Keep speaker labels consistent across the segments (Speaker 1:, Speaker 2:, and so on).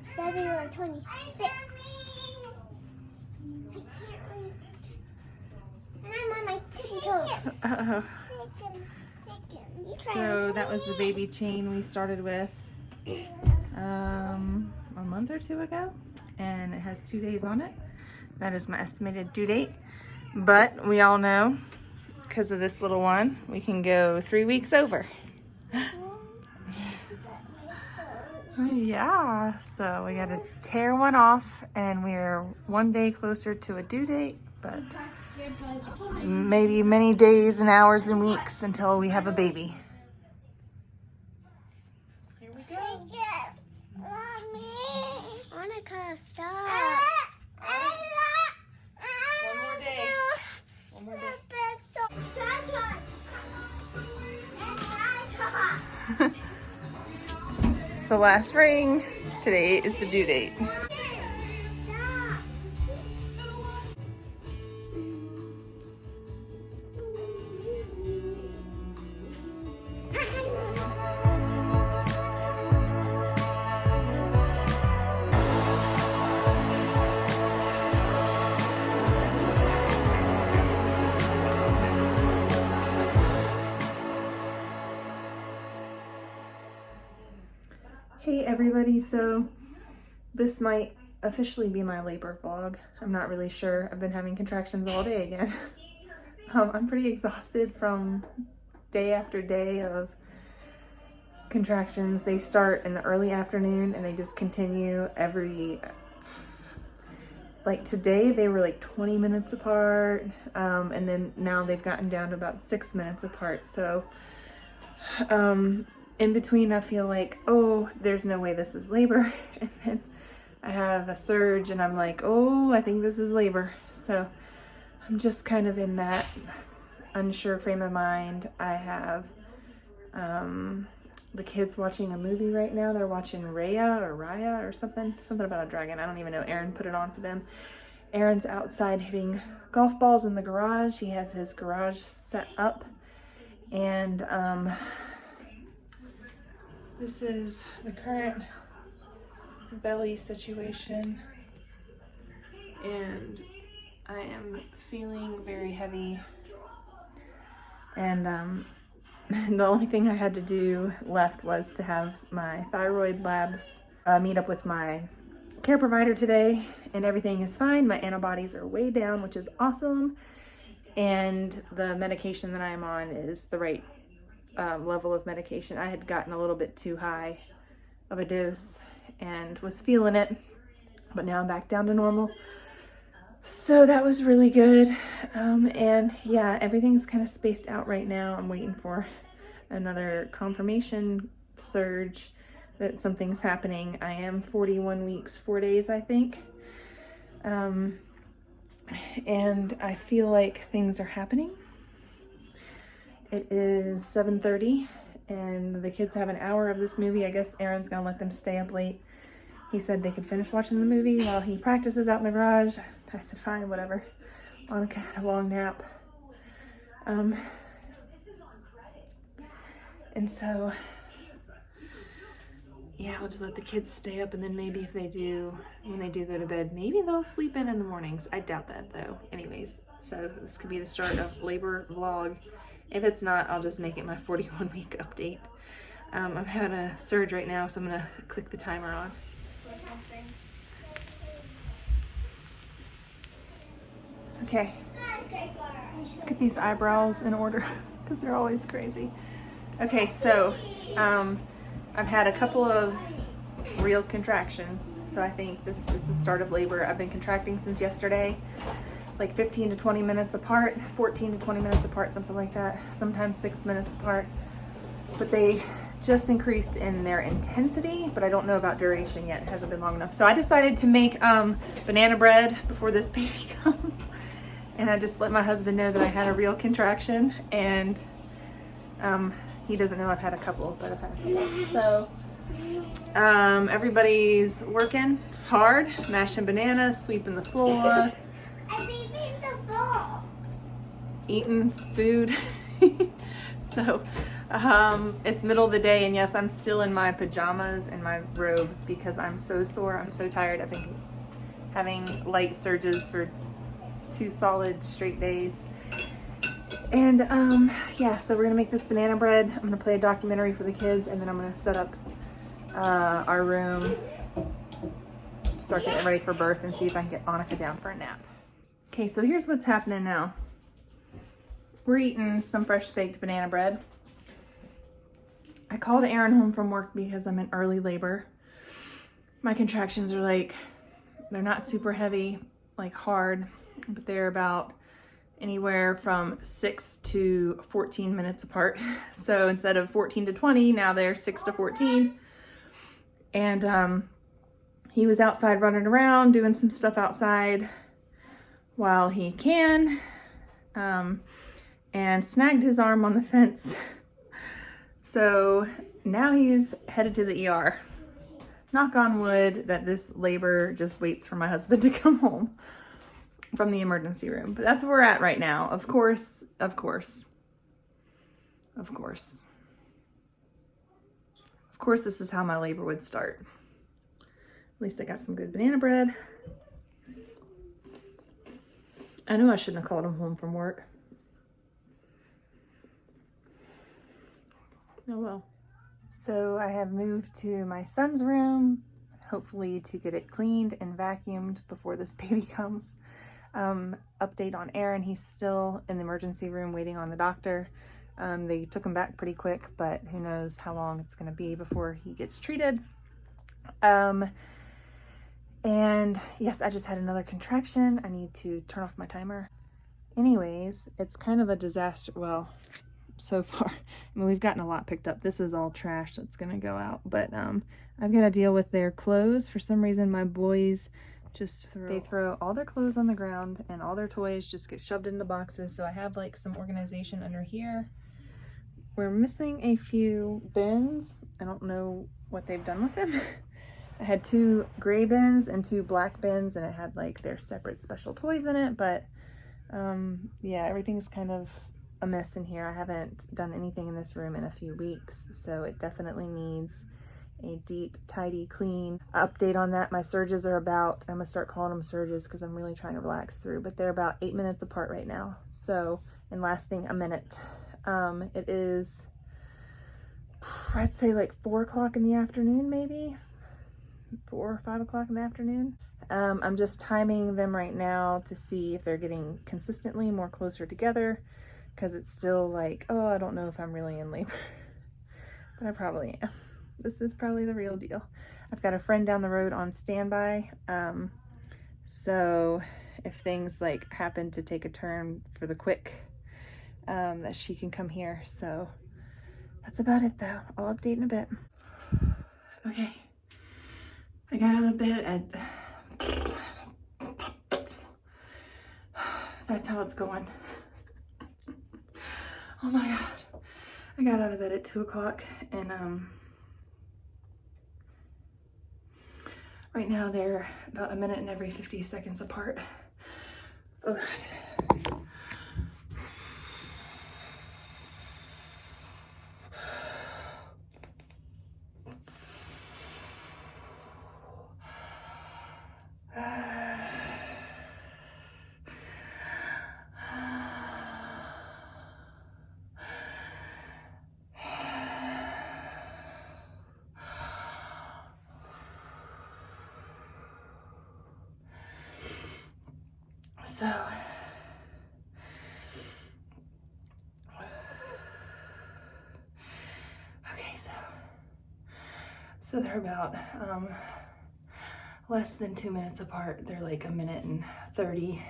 Speaker 1: It's February 26th. And I'm on my tippy toes.
Speaker 2: Uh-oh. So that was the baby chain we started with a month or two ago, and it has 2 days on it. That is my estimated due date, but we all know because of this little one we can go 3 weeks over. Yeah, so we got to tear one off, and we're 1 day closer to a due date, but maybe many days and hours and weeks until we have a baby. Here we go.
Speaker 1: Monica, stop.
Speaker 2: One more day. One more day. It's the last ring. Today is the due date. Hey everybody, so this might officially be my labor vlog. I'm not really sure. I've been having contractions all day again. I'm pretty exhausted from day after day of contractions. They start in the early afternoon and they just continue like today they were like 20 minutes apart, and then now they've gotten down to about 6 minutes apart. So in between, I feel like, oh, there's no way this is labor. And then I have a surge and I'm like, oh, I think this is labor. So I'm just kind of in that unsure frame of mind. I have the kids watching a movie right now. They're watching Raya or something about a dragon. I don't even know. Aaron put it on for them. Aaron's outside hitting golf balls in the garage. He has his garage set up. And this is the current belly situation, and I am feeling very heavy, and the only thing I had to do left was to have my thyroid labs meet up with my care provider today, and everything is fine. My antibodies are way down, which is awesome, and the medication that I'm on is the right level of medication. I had gotten a little bit too high of a dose and was feeling it, but now I'm back down to normal. So that was really good. And yeah, everything's kind of spaced out right now. I'm waiting for another confirmation surge that something's happening. I am 41 weeks, 4 days, I think. And I feel like things are happening. It is 7:30 and the kids have an hour of this movie. I guess Aaron's gonna let them stay up late. He said they could finish watching the movie while he practices out in the garage. I said, fine, whatever. Monica had a long nap. And so, yeah, I'll just let the kids stay up, and then maybe if they do, when they do go to bed, maybe they'll sleep in the mornings. I doubt that though. Anyways, so this could be the start of labor vlog. If it's not, I'll just make it my 41 week update. I'm having a surge right now, so I'm gonna click the timer on. Okay, let's get these eyebrows in order because they're always crazy. Okay, so I've had a couple of real contractions, so I think this is the start of labor. I've been contracting since yesterday, like 15 to 20 minutes apart, 14 to 20 minutes apart, something like that, sometimes 6 minutes apart. But they just increased in their intensity, but I don't know about duration yet. It hasn't been long enough. So I decided to make banana bread before this baby comes. And I just let my husband know that I had a real contraction, and he doesn't know I've had a couple, but I've had a couple. So everybody's working hard, mashing bananas, sweeping the floor, eating food. So It's middle of the day, and yes, I'm still in my pajamas and my robe because I'm so sore. I'm so tired. I've been having light surges for 2 solid straight days. And yeah, so we're gonna make this banana bread. I'm gonna play a documentary for the kids, and then I'm gonna set up our room, start getting ready for birth, and see if I can get Annika down for a nap. Okay, so here's what's happening now. We're eating some fresh baked banana bread. I called Aaron home from work because I'm in early labor. My contractions are like, they're not super heavy, like hard, but they're about anywhere from 6 to 14 minutes apart. So instead of 14 to 20, now they're 6 to 14. And he was outside running around, doing some stuff outside while he can, and snagged his arm on the fence. So now he's headed to the ER. Knock on wood that this labor just waits for my husband to come home from the emergency room. But that's where we're at right now. Of course, of course, of course. Of course, this is how my labor would start. At least I got some good banana bread. I knew I shouldn't have called him home from work. Oh well. So I have moved to my son's room, hopefully to get it cleaned and vacuumed before this baby comes. Update on Aaron, he's still in the emergency room waiting on the doctor. They took him back pretty quick, but who knows how long it's going to be before he gets treated. And yes, I just had another contraction. I need to turn off my timer. Anyways, it's kind of a disaster. Well, so far, I mean, we've gotten a lot picked up. This is all trash that's gonna go out, but I've got to deal with their clothes. For some reason, my boys just throw all their clothes on the ground, and all their toys just get shoved into boxes. So I have like some organization under here. We're missing a few bins. I don't know what they've done with them. I had 2 gray bins and 2 black bins, and it had like their separate special toys in it, but yeah, everything's kind of a mess in here. I haven't done anything in this room in a few weeks, so it definitely needs a deep, tidy clean. Update on that, my surges are about, I'm gonna start calling them surges because I'm really trying to relax through, but they're about 8 minutes apart right now, so, and lasting a minute. It is, I'd say like 4 o'clock in the afternoon, maybe 4 or 5 o'clock in the afternoon. I'm just timing them right now to see if they're getting consistently more closer together, because it's still like, oh, I don't know if I'm really in labor, but I probably am. This is probably the real deal. I've got a friend down the road on standby, so if things like happen to take a turn for the quick, that she can come here. So that's about it though. I'll update in a bit. Okay, I got out of bed at that's how it's going. Oh my god, I got out of bed at 2 o'clock, and right now they're about a minute and every 50 seconds apart. Oh god. So, okay, so they're about less than 2 minutes apart. They're like a minute and 30,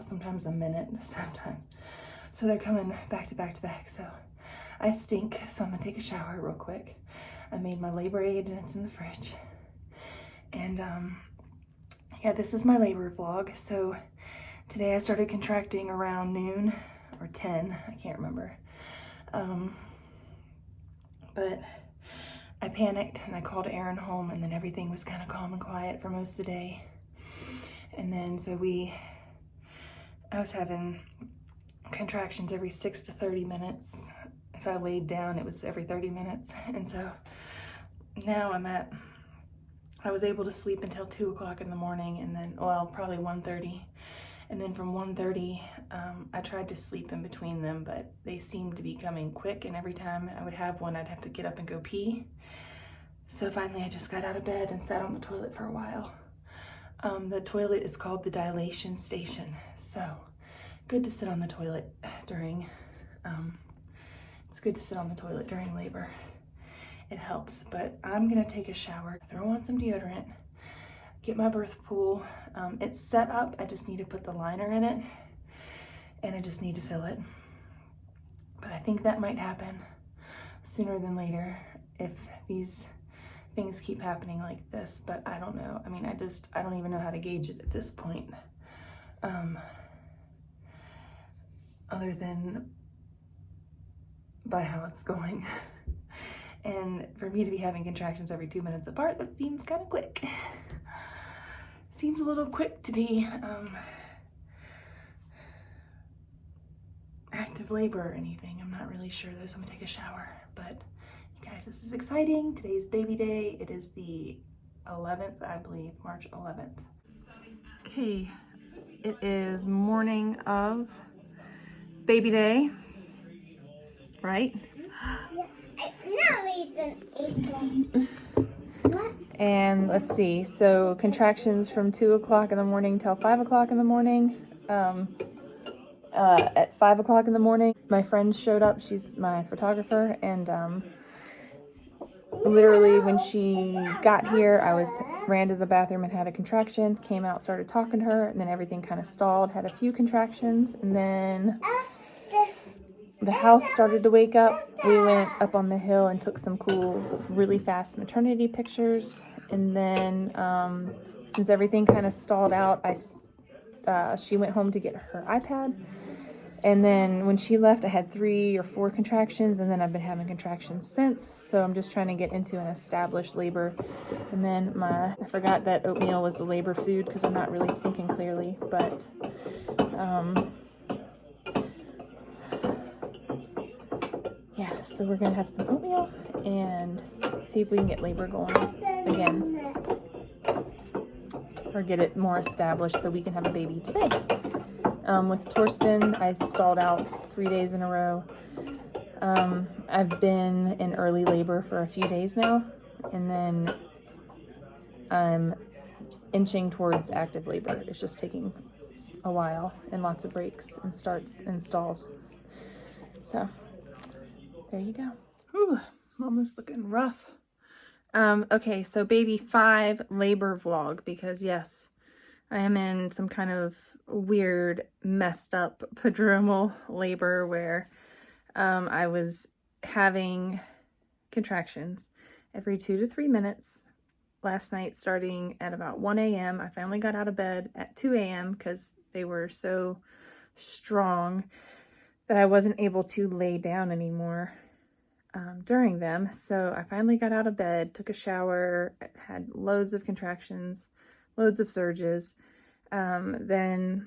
Speaker 2: sometimes a minute sometimes. So they're coming back to back to back. So I stink, so I'm gonna take a shower real quick. I made my labor aid and it's in the fridge. And yeah, this is my labor vlog. So today I started contracting around noon or 10, I can't remember. But I panicked and I called Aaron home, and then everything was kind of calm and quiet for most of the day. And then so I was having contractions every 6 to 30 minutes. if I laid down, it was every 30 minutes. And so now I was able to sleep until 2 o'clock in the morning, and then, well, probably 1:30. And then from 1:30, I tried to sleep in between them, but they seemed to be coming quick, and every time I would have one, I'd have to get up and go pee. So finally I just got out of bed and sat on the toilet for a while. The toilet is called the dilation station. So good to sit on the toilet during, it's good to sit on the toilet during labor. It helps, but I'm gonna take a shower, throw on some deodorant, get my birth pool. It's set up, I just need to put the liner in it, and I just need to fill it. But I think that might happen sooner than later if these things keep happening like this, but I don't know. I mean, I don't even know how to gauge it at this point. Other than by how it's going. And for me to be having contractions every 2 minutes apart, that seems kind of quick. Seems a little quick to be active labor or anything. I'm not really sure though, so I'm gonna take a shower. But you guys, this is exciting. Today's baby day. It is the 11th, I believe, March 11th. Okay, it is morning of baby day, right? And let's see, so contractions from 2 o'clock in the morning till 5 o'clock in the morning. At 5 o'clock in the morning, my friend showed up. She's my photographer, and literally when she got here, ran to the bathroom and had a contraction, came out, started talking to her, and then everything kind of stalled, had a few contractions, and then the house started to wake up. We went up on the hill and took some cool, really fast maternity pictures. And then since everything kind of stalled out, she went home to get her iPad. And then when she left, I had 3 or 4 contractions, and then I've been having contractions since. So I'm just trying to get into an established labor. And then I forgot that oatmeal was the labor food because I'm not really thinking clearly, but yeah, so we're gonna have some oatmeal and see if we can get labor going again, or get it more established so we can have a baby today. With Torsten, I stalled out 3 days in a row. I've been in early labor for a few days now, and then I'm inching towards active labor. It's just taking a while and lots of breaks and starts and stalls. So there you go. Ooh, almost looking rough. Okay, so baby 5 labor vlog, because yes, I am in some kind of weird, messed up prodromal labor where I was having contractions every 2 to 3 minutes last night, starting at about 1 a.m. I finally got out of bed at 2 a.m. because they were so strong that I wasn't able to lay down anymore during them. So I finally got out of bed, took a shower, had loads of contractions, loads of surges. Then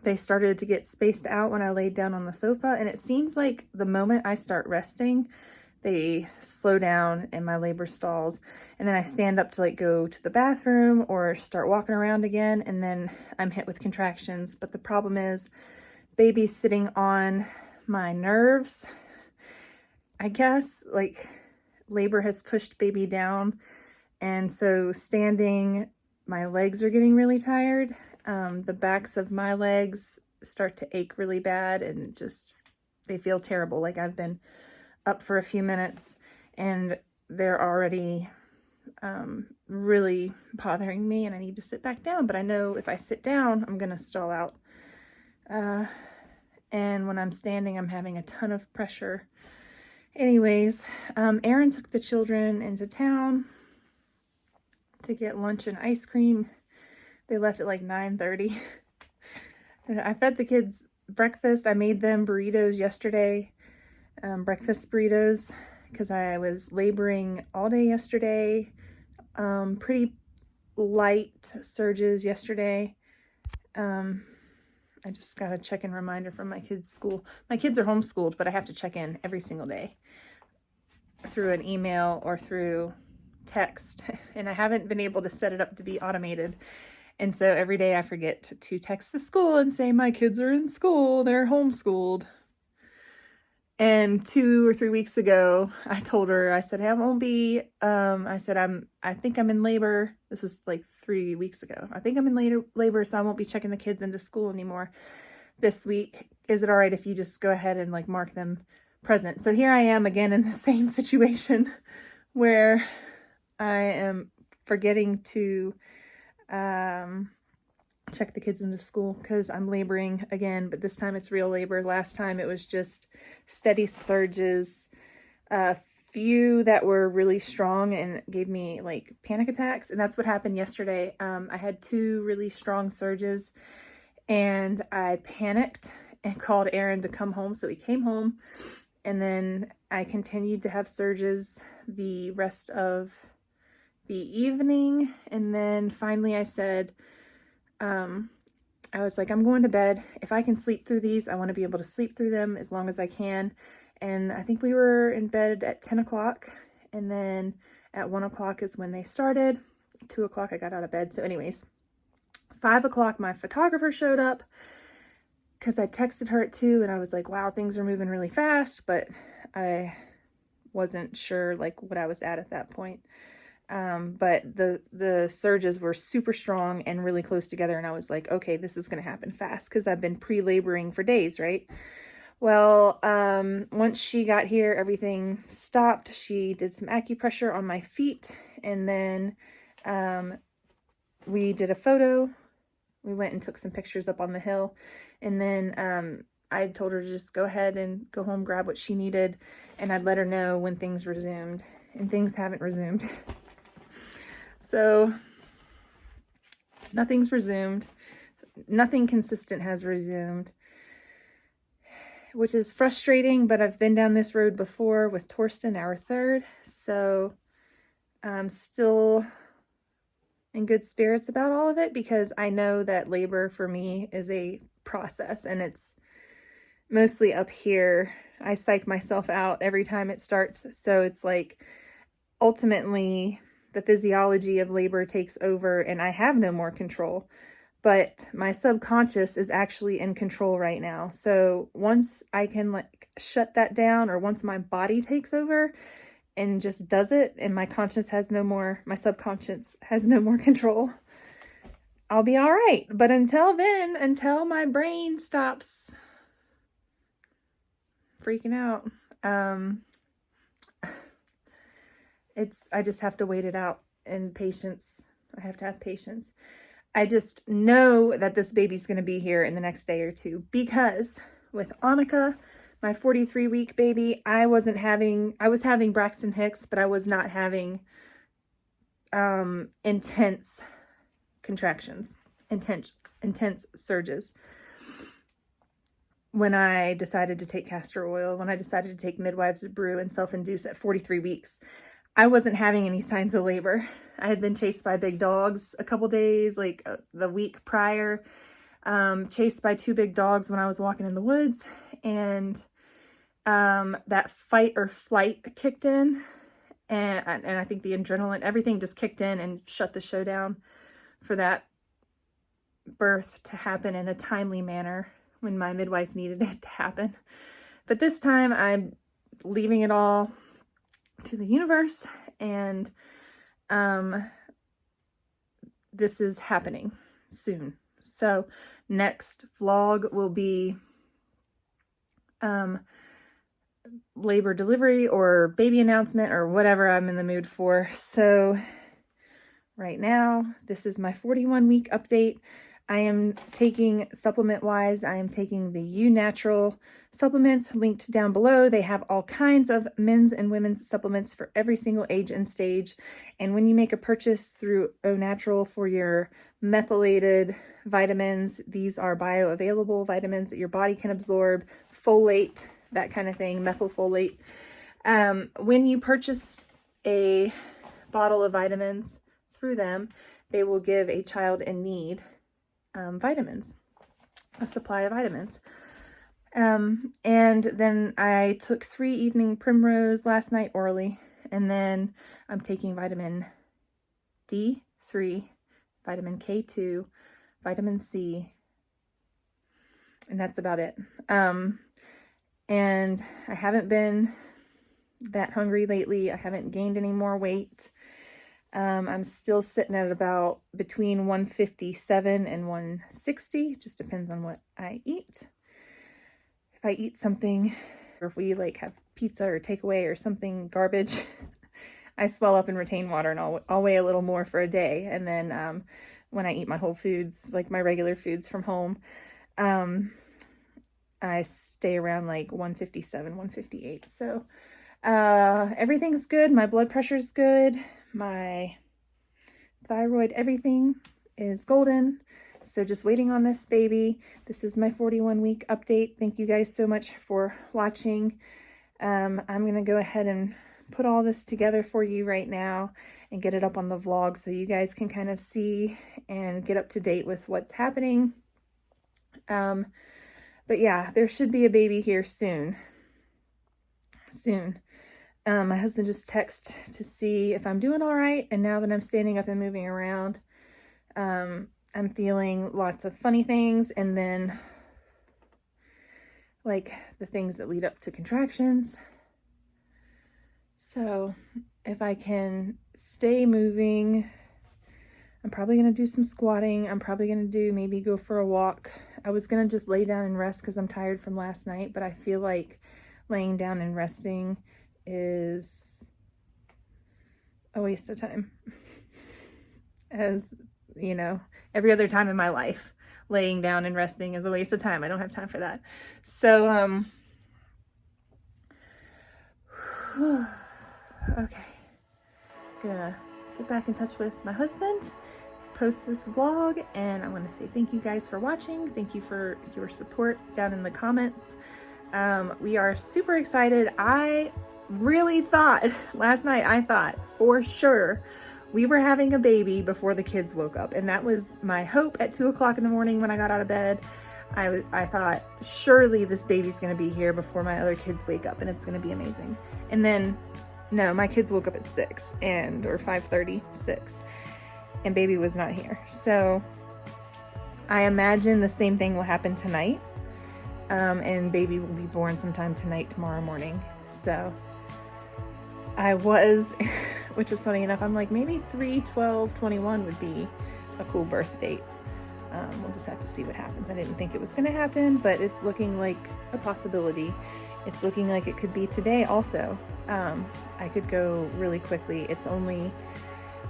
Speaker 2: they started to get spaced out when I laid down on the sofa, and it seems like the moment I start resting, they slow down and my labor stalls, and then I stand up to like go to the bathroom or start walking around again, and then I'm hit with contractions. But the problem is baby's sitting on my nerves. I guess like labor has pushed baby down, and so standing, my legs are getting really tired. The backs of my legs start to ache really bad, and just they feel terrible. Like I've been up for a few minutes and they're already really bothering me, and I need to sit back down. But I know if I sit down, I'm gonna stall out. And when I'm standing, I'm having a ton of pressure. Anyways, Aaron took the children into town to get lunch and ice cream. They left at like 9:30. I fed the kids breakfast. I made them burritos yesterday, breakfast burritos, because I was laboring all day yesterday. Pretty light surges yesterday. I just got a check-in reminder from my kids' school. My kids are homeschooled, but I have to check in every single day through an email or through text. And I haven't been able to set it up to be automated. And so every day I forget to text the school and say, my kids are in school, they're homeschooled. And 2 or 3 weeks ago, I told her, I said, hey, I won't be, I think I'm in labor. This was like 3 weeks ago. I think I'm in labor, so I won't be checking the kids into school anymore this week. Is it all right if you just go ahead and like mark them present? So here I am again in the same situation where I am forgetting to check the kids into school because I'm laboring again, but this time it's real labor. Last time it was just steady surges, a few that were really strong and gave me like panic attacks. And that's what happened yesterday. I had 2 really strong surges and I panicked and called Aaron to come home. So he came home, and then I continued to have surges the rest of the evening. And then finally I said, I was like, I'm going to bed. If I can sleep through these, I want to be able to sleep through them as long as I can. And I think we were in bed at 10 o'clock. And then at 1 o'clock is when they started. 2 o'clock, I got out of bed. So anyways, 5 o'clock, my photographer showed up because I texted her at 2 and I was like, wow, things are moving really fast. But I wasn't sure like what I was at that point. But the surges were super strong and really close together. And I was like, okay, this is going to happen fast because I've been pre-laboring for days, right? Well, once she got here, everything stopped. She did some acupressure on my feet, and then we did a photo. We went and took some pictures up on the hill, and then I told her to just go ahead and go home, grab what she needed, and I'd let her know when things resumed, and things haven't resumed. So nothing's resumed. Nothing consistent has resumed, which is frustrating, but I've been down this road before with Torsten, our third. So I'm still in good spirits about all of it because I know that labor for me is a process, and it's mostly up here. I psych myself out every time it starts. So it's like ultimately the physiology of labor takes over and I have no more control, but my subconscious is actually in control right now. So once I can like shut that down, or once my body takes over and just does it and my subconscious has no more control, I'll be all right. But until then, until my brain stops freaking out, I just have to wait it out, and patience. I have to have patience. I just know that this baby's going to be here in the next day or 2 because with Annika, my 43-week baby, I was having Braxton Hicks, but I was not having intense contractions, intense surges. When I decided to take castor oil, when I decided to take midwives brew and self-induce at 43 weeks, I wasn't having any signs of labor. I had been chased by big dogs a couple days, like the week prior, chased by 2 big dogs when I was walking in the woods, and that fight or flight kicked in, and I think the adrenaline, everything just kicked in and shut the show down for that birth to happen in a timely manner when my midwife needed it to happen. But this time I'm leaving it all to the universe, and this is happening soon. So next vlog will be labor delivery or baby announcement or whatever I'm in the mood for. So right now, this is my 41-week update. I am taking supplement-wise, I am taking the U Natural supplements linked down below. They have all kinds of men's and women's supplements for every single age and stage. And when you make a purchase through Au Natural for your methylated vitamins, these are bioavailable vitamins that your body can absorb, folate, that kind of thing, methylfolate. When you purchase a bottle of vitamins through them, they will give a child in need vitamins. a supply of vitamins. And then I took 3 evening Primrose last night orally, and then I'm taking vitamin D3, vitamin K2, vitamin C, and that's about it. And I haven't been that hungry lately. I haven't gained any more weight. I'm still sitting at about between 157 and 160. Just depends on what I eat. If I eat something, or if we like have pizza or takeaway or something garbage, I swell up and retain water, and I'll weigh a little more for a day. And then when I eat my whole foods, like my regular foods from home, I stay around like 157, 158. So everything's good. My blood pressure's good. My thyroid, everything is golden. So just waiting on this baby. This is my 41-week update. Thank you guys so much for watching. I'm going to go ahead and put all this together for you right now and get it up on the vlog so you guys can kind of see and get up to date with what's happening. But yeah, there should be a baby here soon. My husband just texted to see if I'm doing all right. And now that I'm standing up and moving around, I'm feeling lots of funny things. And then like the things that lead up to contractions. So if I can stay moving, I'm probably going to do some squatting. I'm probably going to maybe go for a walk. I was going to just lay down and rest because I'm tired from last night, but I feel like laying down and resting is a waste of time. As you know, every other time in my life, laying down and resting is a waste of time. I don't have time for that. So, okay. Gonna get back in touch with my husband, post this vlog, and I want to say thank you guys for watching. Thank you for your support down in the comments. We are super excited. I really thought last night, I thought for sure we were having a baby before the kids woke up, and that was my hope at 2 o'clock in the morning when I got out of bed. I thought surely this baby's going to be here before my other kids wake up and it's going to be amazing. And then no, my kids woke up at 6 or 5:30, 6, and baby was not here. So I imagine the same thing will happen tonight. And baby will be born sometime tonight, tomorrow morning. So I was, which was funny enough, I'm like, maybe 3/12/21 would be a cool birth date. We'll just have to see what happens. I didn't think it was going to happen, but it's looking like a possibility. It's looking like it could be today also. I could go really quickly. It's only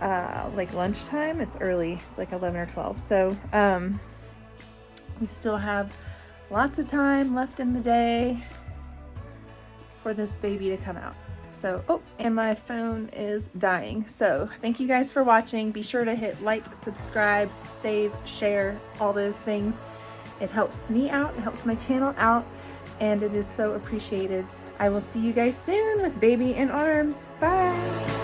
Speaker 2: like lunchtime. It's early. It's like 11 or 12. So we still have lots of time left in the day for this baby to come out. So, oh, and my phone is dying. So thank you guys for watching. Be sure to hit like, subscribe, save, share, all those things. It helps me out. It helps my channel out, and it is so appreciated. I will see you guys soon with baby in arms. Bye.